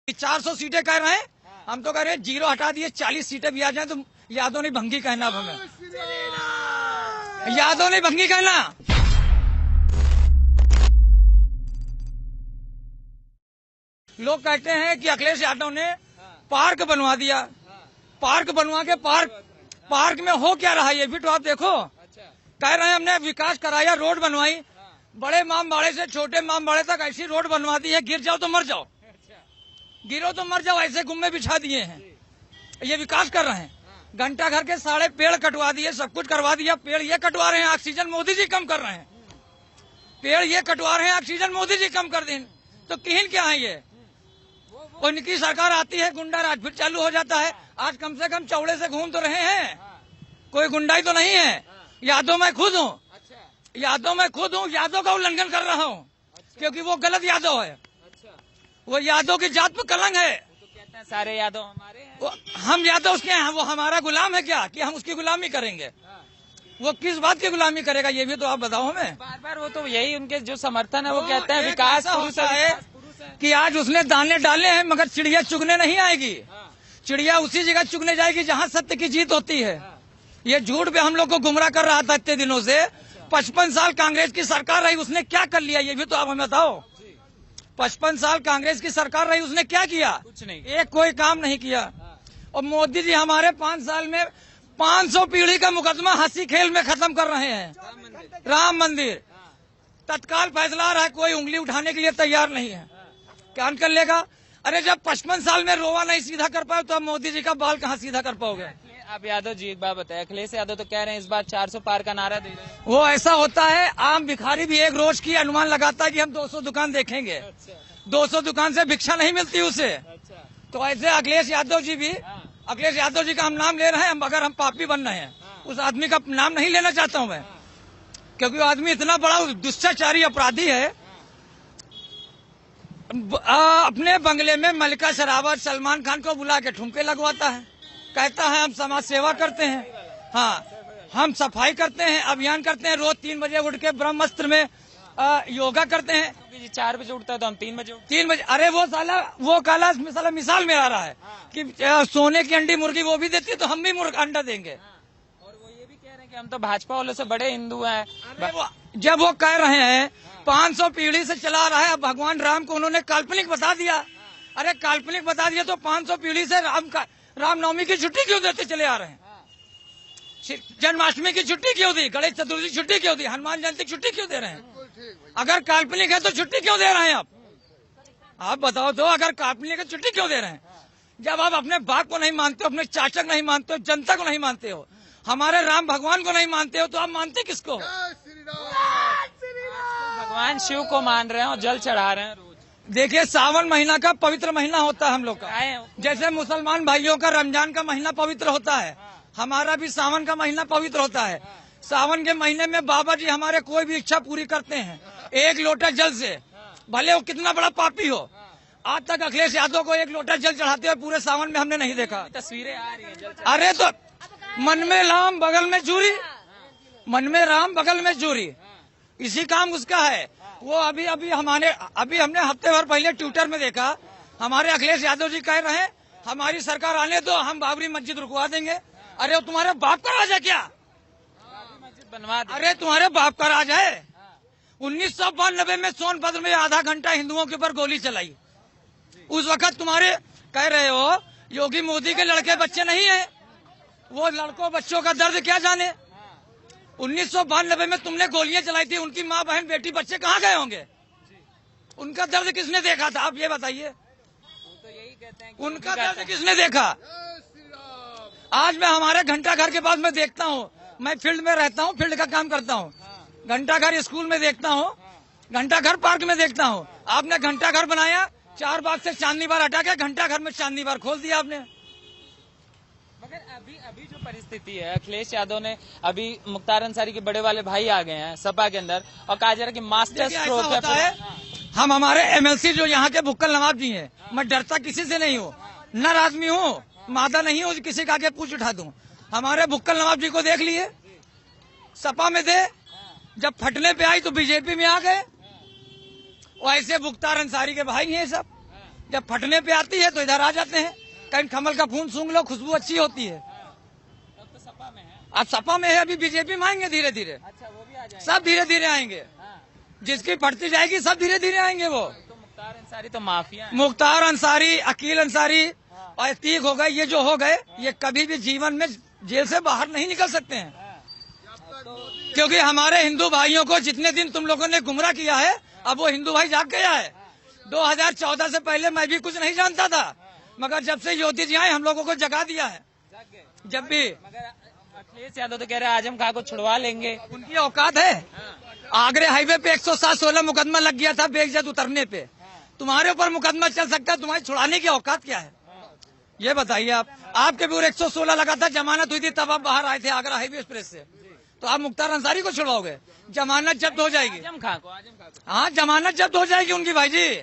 400 सीटें कह रहे हैं, हम तो कह रहे हैं 0 हटा दिए, 40 सीटें भी आ जाए तो यादव नहीं भंगी कहना। अब हमें यादव नहीं भंगी कहना। लोग कहते हैं कि अखिलेश यादव ने पार्क बनवा दिया। पार्क बनवा के पार्क में हो क्या रहा है ये भी तो आप देखो। कह रहे हैं हमने विकास कराया, रोड बनवाई, बड़े इमामबाड़े से छोटे इमामबाड़े तक ऐसी रोड बनवा दी है, गिर जाओ तो मर जाओ, गिरो तो मर जाओ, ऐसे गुम्मे बिछा दिए हैं। ये विकास कर रहे हैं। घंटा घर के सारे पेड़ कटवा दिए, सब कुछ करवा दिया। पेड़ ये कटवा रहे हैं, ऑक्सीजन मोदी जी कम कर रहे हैं। पेड़ ये कटवा रहे हैं, ऑक्सीजन मोदी जी कम कर दें तो किन क्या है ये। उनकी सरकार आती है, गुंडा राज फिर चालू हो जाता है। आज कम से कम चौड़े से घूम तो रहे हैं, कोई गुंडाई तो नहीं है। यादव मैं खुद हूँ, यादव मैं खुद हूँ, यादव का उल्लंघन कर रहा हूँ क्योंकि वो गलत यादव है। वो यादव की जात पर कलंक है। तो कहते हैं सारे यादव हमारे हैं। हम यादव उसके हैं, वो हमारा गुलाम है क्या कि हम उसकी गुलामी करेंगे? वो किस बात की गुलामी करेगा ये भी तो आप बताओ हमें। बार बार वो तो यही उनके जो समर्थन है वो कहते हैं विकास पुरुष है कि आज उसने दाने डाले हैं मगर चिड़िया चुगने नहीं आएगी। चिड़िया उसी जगह चुगने जाएगी जहाँ सत्य की जीत होती है। ये झूठ पे हम लोग को गुमराह कर रहा था इतने दिनों से। 55 साल कांग्रेस की सरकार रही, उसने क्या कर लिया ये भी तो आप हमें बताओ। 55 साल कांग्रेस की सरकार रही, उसने क्या किया? कुछ नहीं, एक कोई काम नहीं किया। और मोदी जी हमारे 5 साल में 500 पीढ़ी का मुकदमा हंसी खेल में खत्म कर रहे हैं। राम मंदिर तत्काल फैसला आ रहा है, कोई उंगली उठाने के लिए तैयार नहीं है। क्या कर लेगा? अरे जब 55 साल में रोवा नहीं सीधा कर पाए तो अब मोदी जी का बाल कहाँ सीधा कर पाओगे? आप यादव जी एक बात बताए, अखिलेश यादव तो कह रहे हैं इस बार 400 पार का नारा दे रहे हैं। वो ऐसा होता है, आम भिखारी भी एक रोज की अनुमान लगाता है कि हम 200 दुकान देखेंगे। 200 दुकान से भिक्षा नहीं मिलती उसे। तो ऐसे अखिलेश यादव जी भी, अखिलेश यादव जी का हम नाम ले रहे हैं, अगर हम पापी बन रहे हैं। उस आदमी का नाम नहीं लेना चाहता हूं मैं, क्योंकि वो आदमी इतना बड़ा दुष्टाचारी अपराधी है। अपने बंगले में मल्लिका शेरावत, सलमान खान को बुला के ठुमके लगवाता है, कहता है हम समाज सेवा करते हैं, हाँ हम सफाई करते हैं, अभियान करते हैं, रोज 3 बजे उठ के ब्रह्मास्त्र में योगा करते हैं। 4 बजे उठता है तो हम 3 बजे 3 बजे। अरे वो काला साला मिसाल में आ रहा है कि सोने की अंडी मुर्गी वो भी देती है तो हम भी अंडा देंगे। और वो ये भी कह रहे हैं कि हम तो भाजपा वालों से बड़े हिंदू हैं। जब वो कह रहे हैं 500 पीढ़ी से चला रहा है, अब भगवान राम को उन्होंने काल्पनिक बता दिया। अरे काल्पनिक बता दिया तो 500 पीढ़ी से रामनवमी की छुट्टी क्यों देते चले आ रहे हैं? जन्माष्टमी की छुट्टी क्यों दी? गणेश चतुर्थी की छुट्टी क्यों दी? हनुमान जयंती की छुट्टी क्यों दे रहे हैं? अगर काल्पनिक है तो छुट्टी क्यों दे रहे हैं आप बताओ तो। अगर काल्पनिक है छुट्टी क्यों दे रहे हैं? जब आप अपने बाप को नहीं मानते हो, अपने चाचा को नहीं मानते हो, जनता को नहीं मानते हो, हमारे राम भगवान को नहीं मानते हो, तो आप मानते किसको? भगवान शिव को मान रहे हैं और जल चढ़ा रहे हैं रोज। देखिए सावन महीना का पवित्र महीना होता है हम लोग का। जैसे मुसलमान भाइयों का रमजान का महीना पवित्र होता है, हमारा भी सावन का महीना पवित्र होता है। सावन के महीने में बाबा जी हमारे कोई भी इच्छा पूरी करते हैं, 1 लोटा जल से, भले वो कितना बड़ा पापी हो। आज तक अखिलेश यादव को 1 लोटा जल चढ़ाते हुए पूरे सावन में हमने नहीं देखा। तस्वीरें आ रही हैं। अरे तो मन में राम बगल में चूरी, मन में राम बगल में चूरी, इसी काम उसका है। वो अभी हमने हफ्ते भर पहले ट्विटर में देखा, हमारे अखिलेश यादव जी कह रहे हैं हमारी सरकार आने दो, हम बाबरी मस्जिद रुकवा देंगे। अरे वो तुम्हारे बाप का राज है क्या? बनवा दे। अरे तुम्हारे बाप का राज है। 1992 में सोनभद्र में आधा घंटा हिंदुओं के ऊपर गोली चलाई। उस वक्त तुम्हारे कह रहे हो योगी मोदी के लड़के बच्चे नहीं है, वो लड़कों बच्चों का दर्द क्या जाने। 1992 में तुमने गोलियां चलाई थी, उनकी माँ बहन बेटी बच्चे कहाँ गए होंगे? उनका दर्द किसने देखा था आप ये बताइए? तो यही कहते हैं उनका दर्द किसने देखा? आज मैं हमारे घंटा घर के पास में देखता हूँ, मैं फील्ड में रहता हूँ, फील्ड का काम करता हूँ, घंटा घर स्कूल में देखता हूँ, घंटा घर पार्क में देखता हूँ। आपने घंटा घर बनाया, 4 बाग से चांदनी बार हटा के घंटा घर में चांदनी बार खोल दिया आपने। मगर अभी जो परिस्थिति है, अखिलेश यादव ने अभी मुख्तार अंसारी के बड़े वाले भाई आ गए हैं सपा के अंदर और कहा जा रहा है कि मास्टर स्ट्रोक है। हम हमारे MLC जो यहाँ के बुक्कल नवाब जी हैं, मैं डरता किसी से नहीं हूँ, नर आदमी हूँ, मादा नहीं हूँ किसी का आगे पूछ उठा दूं। हमारे बुक्कल नवाब जी को देख लिए, सपा में थे, जब फटने पे आई तो बीजेपी में आ गए। और ऐसे मुख्तार अंसारी के भाई हैं सब, जब फटने पे आती है तो इधर आ जाते हैं। कहीं कमल का फूल सूंघ लो, खुशबू अच्छी होती है। अब तो सपा में है। आज सपा में है, अभी बीजेपी में आएंगे धीरे धीरे। अच्छा, वो भी आ जाएंगे। सब धीरे धीरे आएंगे। हाँ। जिसकी फटती जाएगी सब धीरे धीरे आएंगे वो। तो मुख्तार अंसारी तो माफिया है। मुख्तार अंसारी, अकील अंसारी और अतीक हो गए, ये जो हो गए, ये कभी भी जीवन में जेल से बाहर नहीं निकल सकते हैं। क्योंकि हमारे हिंदू भाइयों को जितने दिन तुम लोगों ने गुमराह किया है, अब वो हिंदू भाई जाग गया है। 2014 से पहले मैं भी कुछ नहीं जानता था, मगर जब से योगी जी आए हम लोगों को जगा दिया है। जब भी मगर अखिलेश यादव तो कह रहे हैं आजम खां को छुड़वा लेंगे। उनकी औकात है। आगरे हाईवे पे 107-16 मुकदमा लग गया था बेइज्जत उतरने पे। तुम्हारे ऊपर मुकदमा चल सकता है, तुम्हारी छुड़ाने की औकात क्या है ये बताइए आप। आपके भी ऊपर 116 लगा था, जमानत हुई थी, तब आप बाहर आए थे आगरा हाईवे एक्सप्रेस से। तो आप मुख्तार अंसारी को छुड़वाओगे? जमानत जब्त हो जाएगी। आजम खां को हाँ, जमानत जब्त हो जाएगी उनकी भाई जी,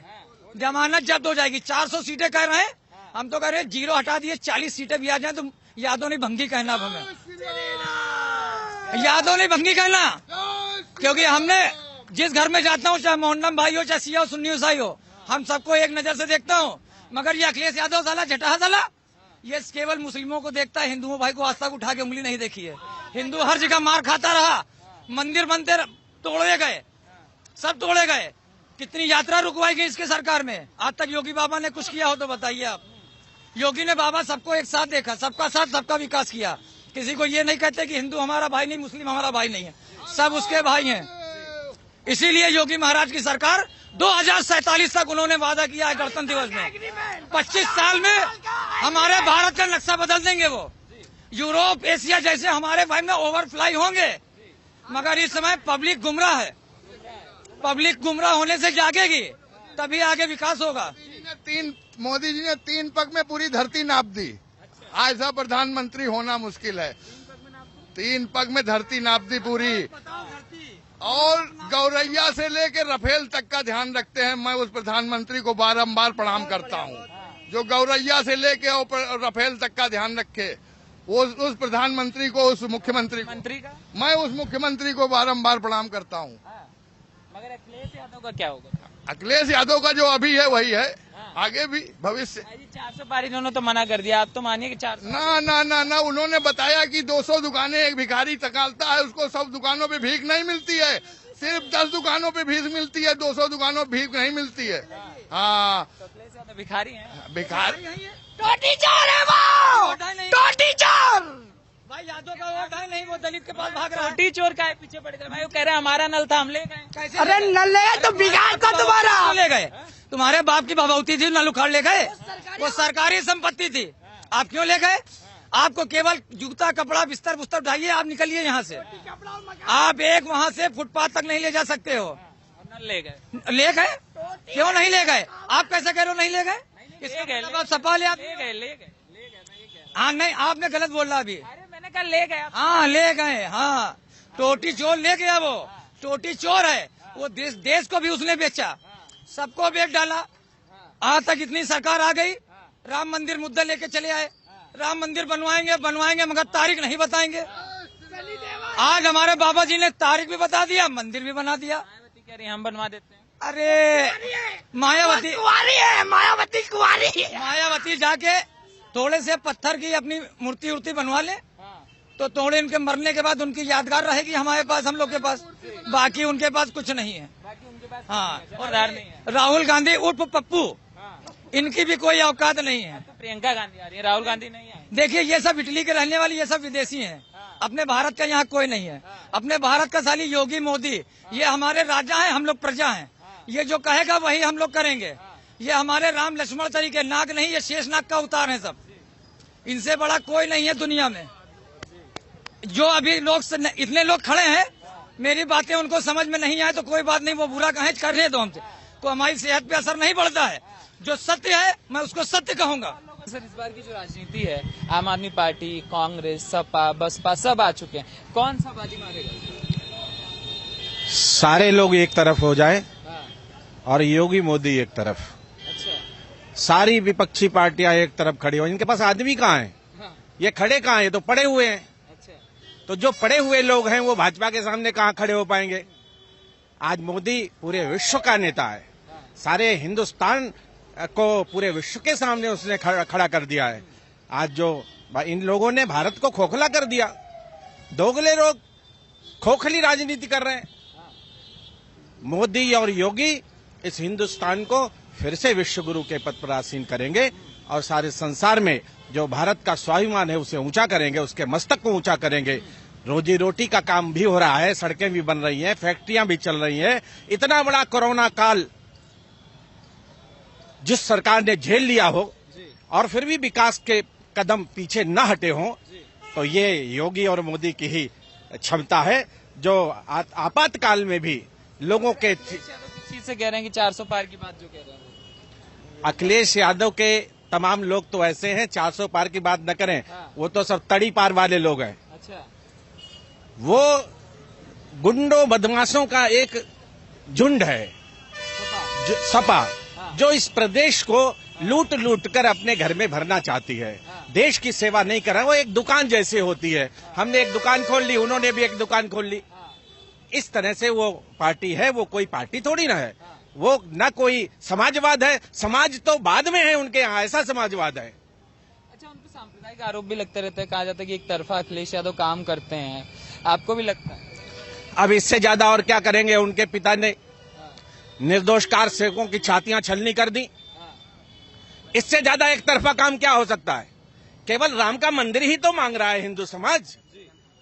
जमानत जब्त हो जाएगी। 400 सीटें कह रहे हैं, हम तो कह रहे हैं 0 हटा दिए, 40 सीटें भी आ जाए तो यादव नहीं भंगी कहना। अब हमें यादव नहीं भंगी कहना, क्योंकि हमने जिस घर में जाता हूँ, चाहे मोहम्मद भाई हो, चाहे सिया हो, सुन्नी ईसाई हो, हम सबको एक नजर से देखता हूँ। मगर ये अखिलेश यादव साला झटा साला, ये केवल मुस्लिमों को देखता है, हिंदुओं भाई को आज तक उठा के उंगली नहीं देखी है। हिंदू हर जगह मार खाता रहा, मंदिर बनते तोड़े गए, सब तोड़े गए। कितनी यात्रा रुकवाई गई इसके सरकार में, आज तक योगी बाबा ने कुछ किया हो तो बताइए आप। योगी ने बाबा सबको एक साथ देखा, सबका साथ सबका विकास किया। किसी को ये नहीं कहते कि हिंदू हमारा भाई नहीं, मुस्लिम हमारा भाई नहीं है, सब उसके भाई हैं। इसीलिए योगी महाराज की सरकार 2047 तक उन्होंने वादा किया है गणतंत्र दिवस में, 25 साल में हमारे भारत का नक्शा बदल देंगे वो। यूरोप, एशिया जैसे हमारे भाई में ओवरफ्लाई होंगे। मगर इस समय पब्लिक गुमराह है, पब्लिक गुमराह होने से जागेगी तभी आगे विकास होगा। मोदी जी ने 3 पग में पूरी धरती नाप दी। आज ऐसा प्रधानमंत्री होना मुश्किल है। 3 पग में धरती नाप दी पूरी। और गौरैया से लेकर रफेल तक का ध्यान रखते हैं। मैं उस प्रधानमंत्री को बारंबार प्रणाम करता हूं, जो गौरैया से लेके और रफेल तक का ध्यान रखे। उस प्रधानमंत्री को, उस मुख्यमंत्री का मैं उस मुख्यमंत्री को बारंबार प्रणाम करता हूं। मगर अखिलेश यादव का क्या होगा? अखिलेश यादव का जो अभी है वही है, आगे भी भविष्य। 400 पार इन्होंने तो मना कर दिया, आप तो मानिए कि 400। ना, उन्होंने बताया कि 200 दुकानें एक भिखारी तकालता है, उसको सब दुकानों पे भीख नहीं मिलती है, सिर्फ 10 दुकानों पे भीख मिलती है, 200 दुकानों पे भीख नहीं मिलती है। हाँ, तो भिखारी है, भिखारी टोटी चोर है वो, टोटी चोर। भाई यादव का वोट है नहीं, वो दलित के पास भाग रहा है। टोटी चोर का है पीछे पड़ गए भाई, वो कह रहे हैं हमारा नल था हम ले गए। अरे नल ले तो बिगाड़ का तुम्हारा ले गए, तुम्हारे बाप की भभूति थी, नल उखाड़ ले गए, वो सरकारी संपत्ति थी, आप क्यों ले गए? आपको केवल जूता कपड़ा बिस्तर बुस्तर उठाइए, आप निकलिए यहाँ से। आप एक वहाँ से फुटपाथ तक नहीं ले जा सकते हो। नल ले गए, ले गए क्यों नहीं ले गए? आप कैसे कह रहे हो नहीं ले गए? सपा ले गए। हाँ नहीं, आपने गलत बोला अभी। अरे मैंने कहा ले गए। हाँ ले गए, हाँ टोटी चोर ले गया, वो टोटी चोर है वो। देश को भी उसने बेचा, सबको बेच डाला। आज तक इतनी सरकार आ गई, राम मंदिर मुद्दा लेके चले आए, राम मंदिर बनवाएंगे मगर तारीख नहीं बताएंगे। आज हमारे बाबा जी ने तारीख भी बता दिया, मंदिर भी बना दिया। मायावती कह रही है हम बनवा देते हैं। अरे मायावती कुंवारी है, मायावती कुंवारी है। मायावती जाके थोड़े से पत्थर की अपनी मूर्ति उर्ति बनवा ले, तो थोड़े उनके मरने के बाद उनकी यादगार रहेगी हमारे पास, हम लोग के पास। बाकी उनके पास कुछ नहीं है। हाँ, और नहीं है। राहुल गांधी उर्फ पप्पू, इनकी भी कोई औकात नहीं है। तो प्रियंका गांधी आ रही है, राहुल गांधी नहीं है। देखिए ये सब इटली के रहने वाली, ये सब विदेशी हैं। अपने भारत का यहाँ कोई नहीं है। अपने भारत का साली योगी मोदी, ये हमारे राजा हैं, हम लोग प्रजा हैं। ये जो कहेगा वही हम लोग करेंगे। ये हमारे राम लक्ष्मण तरीके नाग नहीं, ये शेष नाग का अवतार है सब। इनसे बड़ा कोई नहीं है दुनिया में। जो अभी लोग इतने लोग खड़े हैं, मेरी बातें उनको समझ में नहीं आए तो कोई बात नहीं, वो बुरा कहें करने दो हमसे, को हमारी सेहत पे असर नहीं पड़ता है। जो सत्य है मैं उसको सत्य कहूंगा। सर इस बार की जो राजनीति है, आम आदमी पार्टी, कांग्रेस, सपा, बसपा सब आ चुके हैं, कौन सा बाजी मारेगा? सारे लोग एक तरफ हो जाए और योगी मोदी एक तरफ, सारी विपक्षी पार्टियां एक तरफ खड़ी हो। इनके पास आदमी कहाँ है? ये खड़े कहाँ हैं? ये तो पड़े हुए हैं। तो जो पड़े हुए लोग हैं वो भाजपा के सामने कहाँ खड़े हो पाएंगे? आज मोदी पूरे विश्व का नेता है, सारे हिंदुस्तान को पूरे विश्व के सामने उसने खड़ा कर दिया है। आज जो इन लोगों ने भारत को खोखला कर दिया, दोगले लोग खोखली राजनीति कर रहे हैं। मोदी और योगी इस हिंदुस्तान को फिर से विश्व गुरु के पद पर आसीन करेंगे और सारे संसार में जो भारत का स्वाभिमान है उसे ऊंचा करेंगे, उसके मस्तक को ऊंचा करेंगे। रोजी रोटी का काम भी हो रहा है, सड़कें भी बन रही हैं, फैक्ट्रियां भी चल रही हैं। इतना बड़ा कोरोना काल जिस सरकार ने झेल लिया हो और फिर भी विकास के कदम पीछे न हटे हों, तो ये योगी और मोदी की ही क्षमता है जो आपातकाल में भी लोगों के चीज से कह रहे हैं कि 400 पार की बात जो कह रहे हैं अखिलेश यादव के तमाम लोग तो ऐसे हैं, 400 पार की बात न करें। वो तो सब तड़ी पार वाले लोग हैं। अच्छा, वो गुंडों बदमाशों का एक झुंड है, सपा, जो इस प्रदेश को लूट लूट कर अपने घर में भरना चाहती है। देश की सेवा नहीं कर रहा। वो एक दुकान जैसे होती है। हमने एक दुकान खोल ली, उन्होंने भी एक दुकान खोल ली। इस तरह से वो पार्टी है। वो कोई पार्टी थोड़ी ना है। वो न कोई समाजवाद है। समाज तो बाद में है उनके यहाँ, ऐसा समाजवाद है। अच्छा, उन पर सांप्रदायिक आरोप भी लगते रहते हैं। कहा जाता है कि एक तरफा अखिलेश यादव काम करते हैं। आपको भी लगता है? अब इससे ज्यादा और क्या करेंगे? उनके पिता ने निर्दोष कार सेवकों की छातियां छलनी कर दी। इससे ज्यादा एक तरफा काम क्या हो सकता है? केवल राम का मंदिर ही तो मांग रहा है हिंदू समाज।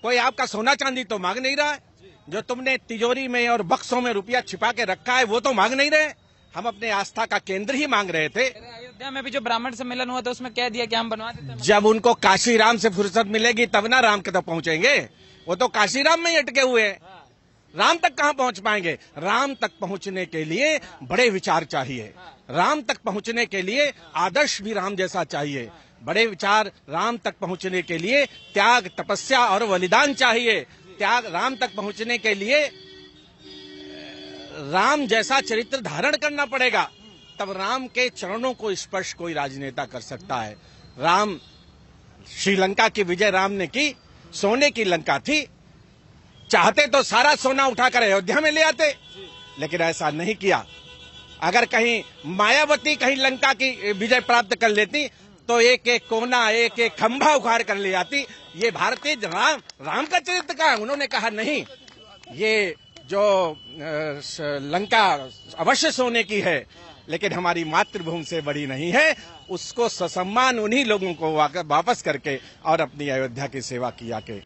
कोई आपका सोना चांदी तो मांग नहीं रहा है। जो तुमने तिजोरी में और बक्सों में रुपया छिपा के रखा है वो तो मांग नहीं रहे। हम अपने आस्था का केंद्र ही मांग रहे थे। अयोध्या में भी जो ब्राह्मण सम्मेलन हुआ था उसमें कह दिया कि हम बनवा देते हैं। जब उनको काशी राम से फुर्सत मिलेगी तब ना राम के तक पहुंचेंगे। वो तो काशी राम में ही अटके हुए हैं। राम तक कहां पहुंच पाएंगे? राम तक पहुंचने के लिए बड़े विचार चाहिए। राम तक पहुंचने के लिए आदर्श भी राम जैसा चाहिए। बड़े विचार राम तक पहुंचने के लिए त्याग, तपस्या और बलिदान चाहिए। त्याग राम तक पहुंचने के लिए राम जैसा चरित्र धारण करना पड़ेगा। तब राम के चरणों को स्पर्श कोई राजनेता कर सकता है। राम, श्रीलंका की विजय राम ने की, सोने की लंका थी। चाहते तो सारा सोना उठाकर अयोध्या में ले आते, लेकिन ऐसा नहीं किया। अगर कहीं मायावती कहीं लंका की विजय प्राप्त कर लेती तो एक एक कोना, एक एक खंभा उखाड़ कर ले आती। ये भारतीय राम का चरित्र का है। उन्होंने कहा नहीं, ये जो लंका अवश्य सोने की है लेकिन हमारी मातृभूमि से बड़ी नहीं है। उसको ससम्मान उन्हीं लोगों को वापस करके और अपनी अयोध्या की सेवा किया के